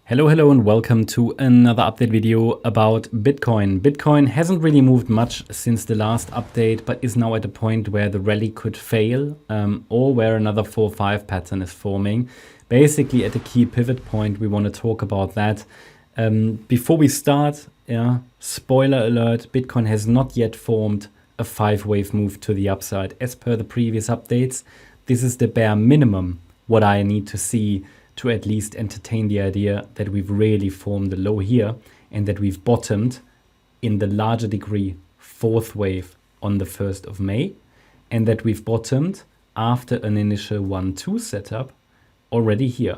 Hello and welcome to another update video about Bitcoin. Bitcoin hasn't really moved much since the last update, but is now at a point where the rally could fail or where another 4-5 pattern is forming. Basically at a key pivot point, we want to talk about that. Before we start, spoiler alert, Bitcoin has not yet formed a 5-wave move to the upside. As per the previous updates, this is the bare minimum what I need to see to at least entertain the idea that we've really formed a low here and that we've bottomed in the larger degree 4th wave on the 1st of May and that we've bottomed after an initial 1-2 setup already here.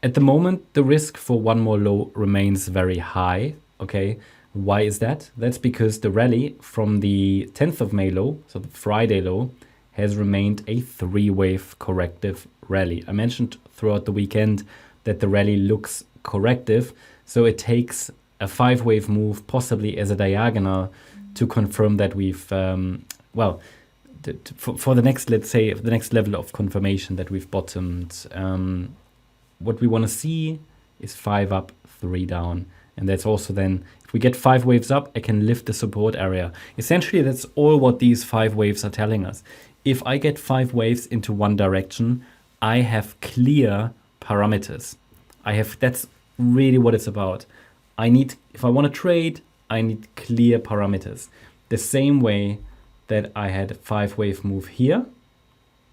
At the moment, the risk for one more low remains very high. Okay, why is that? That's because the rally from the 10th of May low, so the Friday low, has remained a 3-wave corrective rally. I mentioned throughout the weekend that the rally looks corrective, so it takes a 5-wave move, possibly as a diagonal, to confirm that we've, for the next, let's say, the next level of confirmation that we've bottomed. What we want to see is 5 up, 3 down. And that's also then, if we get 5 waves up, I can lift the support area. Essentially, that's all what these 5 waves are telling us. If I get 5 waves into one direction, I have clear parameters. That's really what it's about. If I want to trade, I need clear parameters. The same way that I had a 5-wave move here,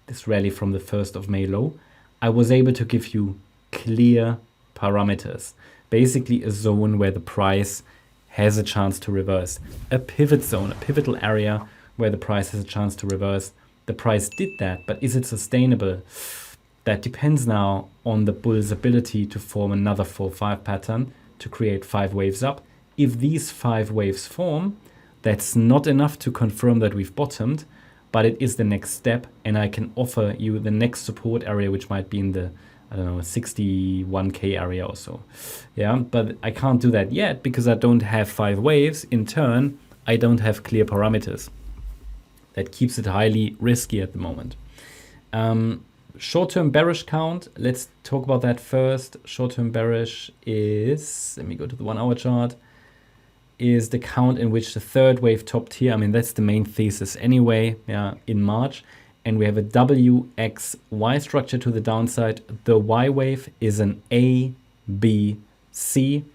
this rally from the 1st of May low, I was able to give you clear parameters. Basically a zone where the price has a chance to reverse. A pivot zone, a pivotal area where the price has a chance to reverse. The price did that, but is it sustainable? That depends now on the bull's ability to form another 4-5 pattern to create 5 waves up. If these 5 waves form, that's not enough to confirm that we've bottomed, but it is the next step, and I can offer you the next support area, which might be in the 61K area or so. Yeah, but I can't do that yet because I don't have 5 waves. In turn, I don't have clear parameters. That keeps it highly risky at the moment. Short-term bearish count, let's talk about that first. Short-term bearish is, let me go to the 1-hour chart, is the count in which the 3rd wave topped here. I mean, that's the main thesis anyway, in March. And we have a WXY structure to the downside. The Y wave is an A, B, C.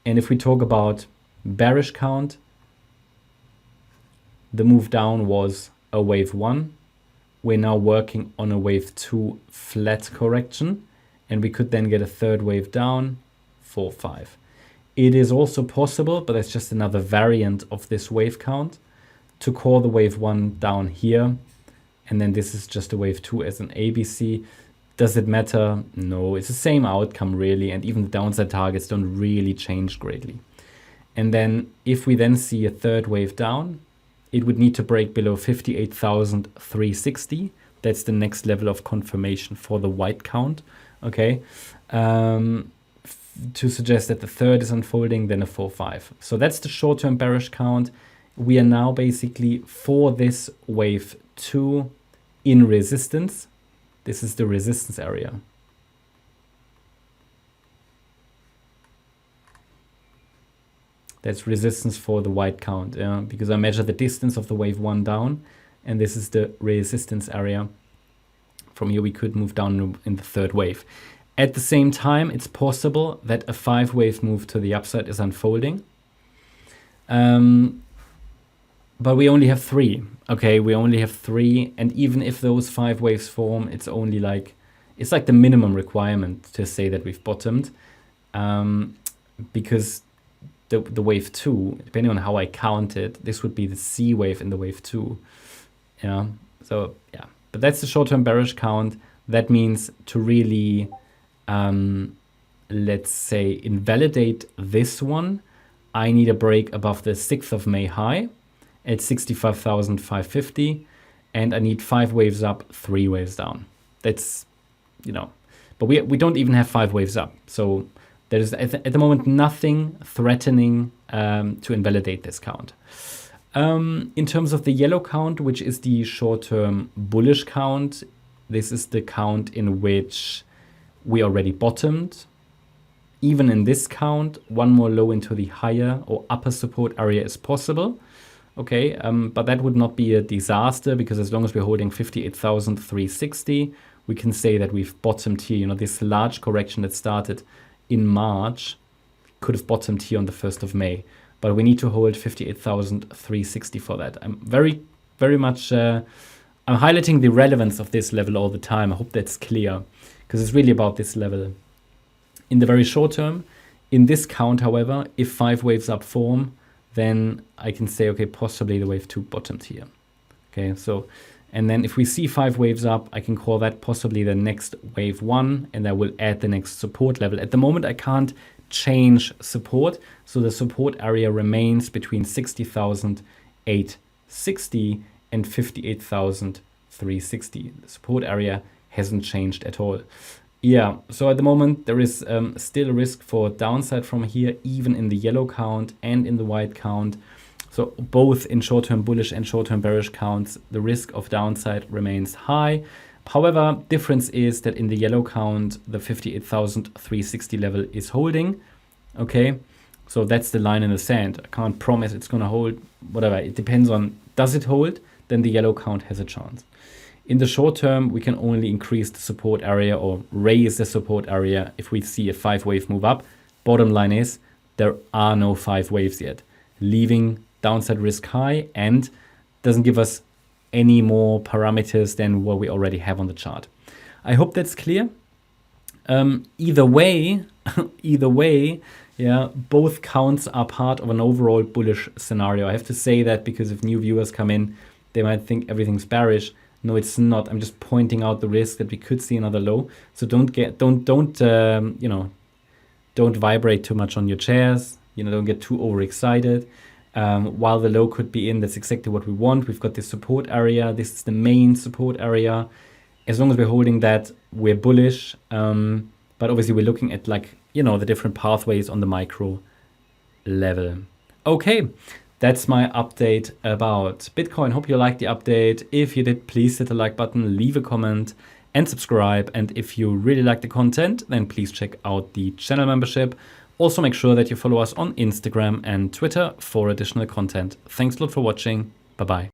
And if we talk about bearish count, the move down was a wave 1. We're now working on a wave 2 flat correction, and we could then get a 3rd wave down, 4-5. It is also possible, but that's just another variant of this wave count, to call the wave 1 down here, and then this is just a wave 2 as an ABC. Does it matter? No, it's the same outcome really, and even the downside targets don't really change greatly. And then if we then see a 3rd wave down, it would need to break below 58,360. That's the next level of confirmation for the white count, okay? To suggest that the 3rd is unfolding, then a 4-5. So that's the short-term bearish count. We are now basically for this wave 2 in resistance. This is the resistance area. That's resistance for the white count, because I measure the distance of the wave 1 down, and this is the resistance area. From here we could move down in the 3rd wave. At the same time, it's possible that a 5-wave move to the upside is unfolding. But we only have 3. Okay, we only have 3, and even if those 5 waves form, it's only like the minimum requirement to say that we've bottomed, because the wave 2, depending on how I count it, this would be the C wave in the wave 2. But that's the short-term bearish count. That means to really, let's say, invalidate this one, I need a break above the 6th of May high at 65,550, and I need 5 waves up, 3 waves down. That's, but we don't even have 5 waves up. So there is at the moment nothing threatening to invalidate this count. In terms of the yellow count, which is the short-term bullish count, this is the count in which we already bottomed even in this count, one more low into the higher or upper support area is possible. Okay, but that would not be a disaster, because as long as we're holding 58,360, we can say that we've bottomed here. You know, this large correction that started in March could have bottomed here on the 1st of May. But we need to hold 58,360 for that. I'm very much, I'm highlighting the relevance of this level all the time. I hope that's clear, because it's really about this level. In the very short term, in this count, however, if 5 waves up form, then I can say, okay, possibly the wave 2 bottomed here. Okay, so, and then if we see 5 waves up, I can call that possibly the next wave 1, and I will add the next support level. At the moment, I can't change support, so the support area remains between 60,860 and 58,360. The support area hasn't changed at all. Yeah, so at the moment there is still a risk for downside from here, even in the yellow count and in the white count. So both in short-term bullish and short-term bearish counts, the risk of downside remains high. However, difference is that in the yellow count, the 58,360 level is holding. Okay, so that's the line in the sand. I can't promise it's going to hold, whatever. It depends on, does it hold? Then the yellow count has a chance. In the short term, we can only increase the support area or raise the support area if we see a 5 wave move up. Bottom line is, there are no 5 waves yet, leaving downside risk high and doesn't give us any more parameters than what we already have on the chart. I hope that's clear. Either way, yeah, both counts are part of an overall bullish scenario. I have to say that because if new viewers come in, they might think everything's bearish. No, it's not. I'm just pointing out the risk that we could see another low. So don't vibrate too much on your chairs. You know, don't get too overexcited. While the low could be in, that's exactly what we want. We've got this support area. This is the main support area. As long as we're holding that, we're bullish. But obviously we're looking at, like, you know, the different pathways on the micro level. Okay. That's my update about Bitcoin. Hope you liked the update. If you did, please hit the like button, leave a comment and subscribe. And if you really like the content, then please check out the channel membership. Also make sure that you follow us on Instagram and Twitter for additional content. Thanks a lot for watching. Bye-bye.